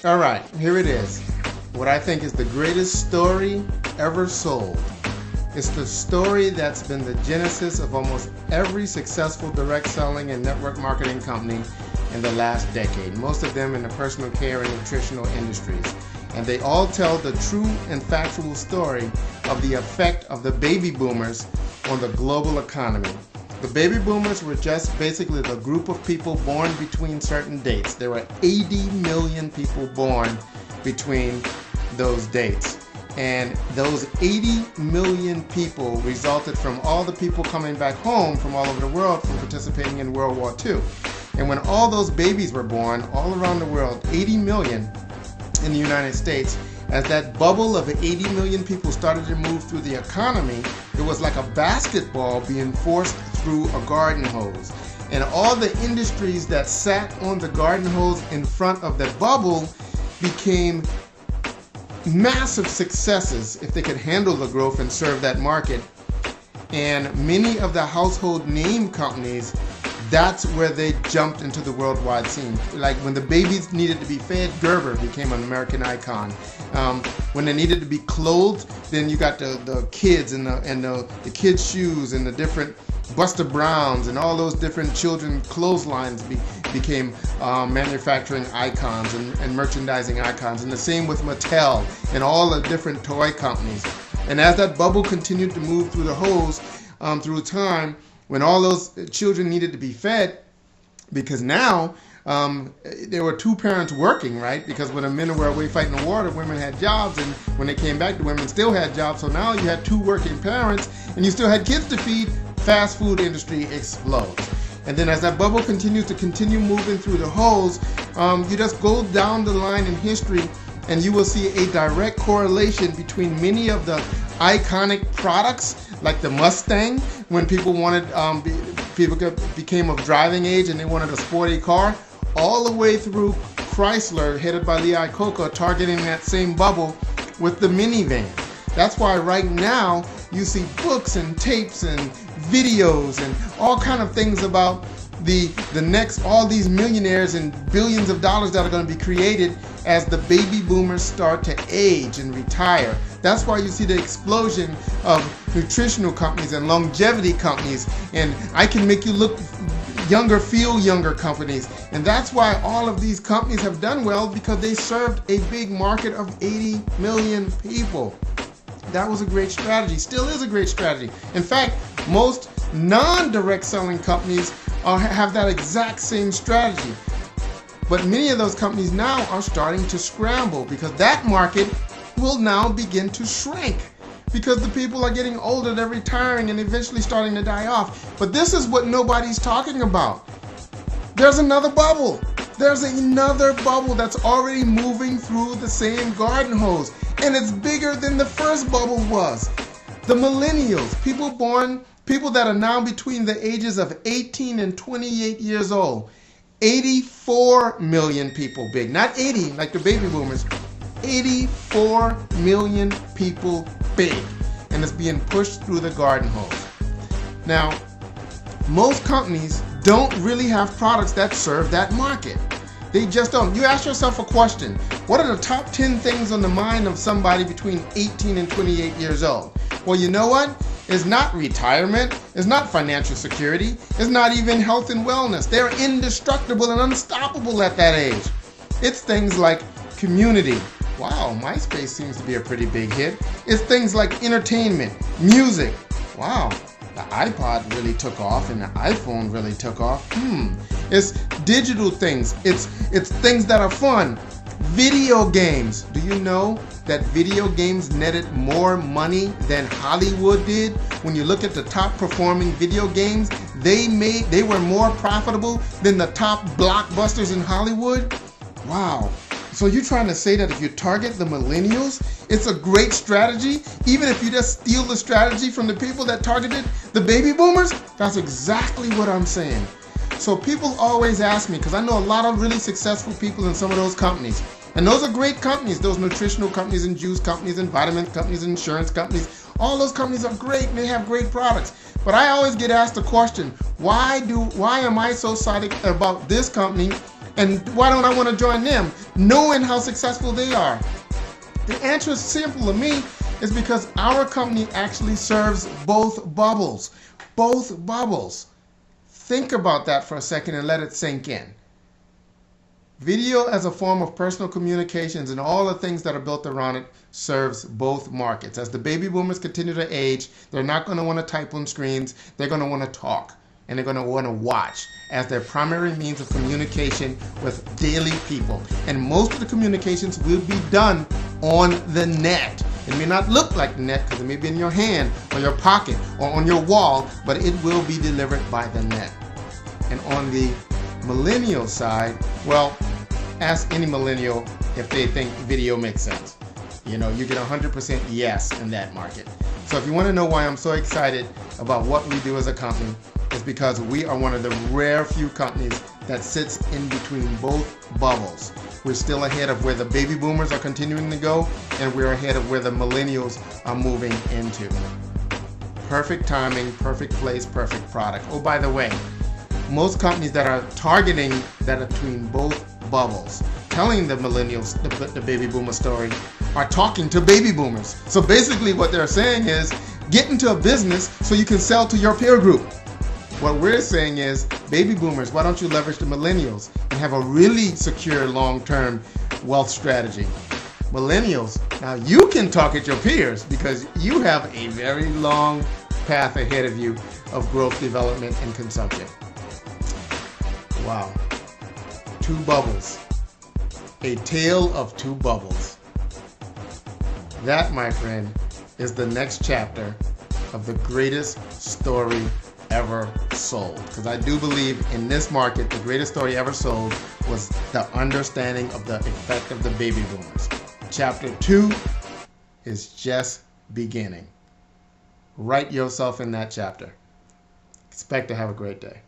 All right, here it is. What I think is the greatest story ever sold. It's the story that's been the genesis of almost every successful direct selling and network marketing company in the last decade, most of them in the personal care and nutritional industries. And they all tell the true and factual story of the effect of the baby boomers on the global economy. The baby boomers were just basically the group of people born between certain dates. There were 80 million people born between those dates. And those 80 million people resulted from all the people coming back home from all over the world from participating in World War II. And when all those babies were born all around the world, 80 million in the United States, as that bubble of 80 million people started to move through the economy, it was like a basketball being forced through a garden hose. And all the industries that sat on the garden hose in front of that bubble became massive successes if they could handle the growth and serve that market. And many of the household name companies, that's where they jumped into the worldwide scene. Like when the babies needed to be fed, Gerber became an American icon. When they needed to be clothed, then you got the kids and the kids' shoes and the different Buster Browns and all those different children clotheslines became manufacturing icons and merchandising icons. And the same with Mattel and all the different toy companies. And as that bubble continued to move through the hose through time, when all those children needed to be fed, because now there were two parents working, right? Because when the men were away fighting the war, the women had jobs, and when they came back, the women still had jobs. So now you had two working parents, and you still had kids to feed. Fast food industry explodes. And then as that bubble continues to continue moving through the hose, you just go down the line in history, and you will see a direct correlation between many of the iconic products, like the Mustang, when people wanted, people became of driving age and they wanted a sporty car, all the way through Chrysler, headed by Lee Iacocca, targeting that same bubble with the minivan. That's why right now you see books and tapes and videos and all kind of things about the next, all these millionaires and billions of dollars that are going to be created as the baby boomers start to age and retire. That's why you see the explosion of nutritional companies and longevity companies, and I can make you look younger, feel younger companies. And that's why all of these companies have done well, because they served a big market of 80 million people. That was a great strategy, still is a great strategy. In fact, most non-direct selling companies have that exact same strategy. But many of those companies now are starting to scramble, because that market will now begin to shrink, because the people are getting older, they're retiring, and eventually starting to die off. But this is what nobody's talking about. There's another bubble. There's another bubble that's already moving through the same garden hose, and it's bigger than the first bubble was. The millennials, people that are now between the ages of 18 and 28 years old. 84 million people big, not 80 like the baby boomers. 84 million people big, and it's being pushed through the garden hose. Now, most companies don't really have products that serve that market. They just don't. You ask yourself a question: what are the top 10 things on the mind of somebody between 18 and 28 years old? Well, you know what? It's not retirement, it's not financial security, it's not even health and wellness. They're indestructible and unstoppable at that age. It's things like community. Wow, MySpace seems to be a pretty big hit. It's things like entertainment, music. Wow, the iPod really took off and the iPhone really took off. It's digital things. It's things that are fun. Video games. Do you know that video games netted more money than Hollywood did? When you look at the top performing video games, they were more profitable than the top blockbusters in Hollywood. Wow. So you're trying to say that if you target the millennials, it's a great strategy, even if you just steal the strategy from the people that targeted the baby boomers? That's exactly what I'm saying. So people always ask me, because I know a lot of really successful people in some of those companies. And those are great companies, those nutritional companies and juice companies and vitamin companies and insurance companies. All those companies are great and they have great products. But I always get asked the question, why am I so excited about this company And why don't I want to join them, knowing how successful they are? The answer is simple to me. Is because our company actually serves both bubbles. Both bubbles. Think about that for a second and let it sink in. Video as a form of personal communications and all the things that are built around it serves both markets. As the baby boomers continue to age, they're not going to want to type on screens. They're going to want to talk. And they're going to want to watch as their primary means of communication with daily people. And most of the communications will be done on the net. It may not look like the net because it may be in your hand or your pocket or on your wall, but it will be delivered by the net. And on the millennial side, well, ask any millennial if they think video makes sense. You know, you get 100% yes in that market. So if you want to know why I'm so excited about what we do as a company, it's because we are one of the rare few companies that sits in between both bubbles. We're still ahead of where the baby boomers are continuing to go, and we're ahead of where the millennials are moving into. Perfect timing, perfect place, perfect product. Oh, by the way, most companies that are targeting that are between both bubbles, telling the millennials the baby boomer story, are talking to baby boomers. So basically what they're saying is, get into a business so you can sell to your peer group. What we're saying is, baby boomers, why don't you leverage the millennials and have a really secure long-term wealth strategy? Millennials, now you can talk at your peers because you have a very long path ahead of you of growth, development, and consumption. Wow. Two bubbles. A tale of two bubbles. That, my friend, is the next chapter of the greatest story ever sold. Because I do believe in this market, the greatest story ever sold was the understanding of the effect of the baby boomers. Chapter 2 is just beginning. Write yourself in that chapter. Expect to have a great day.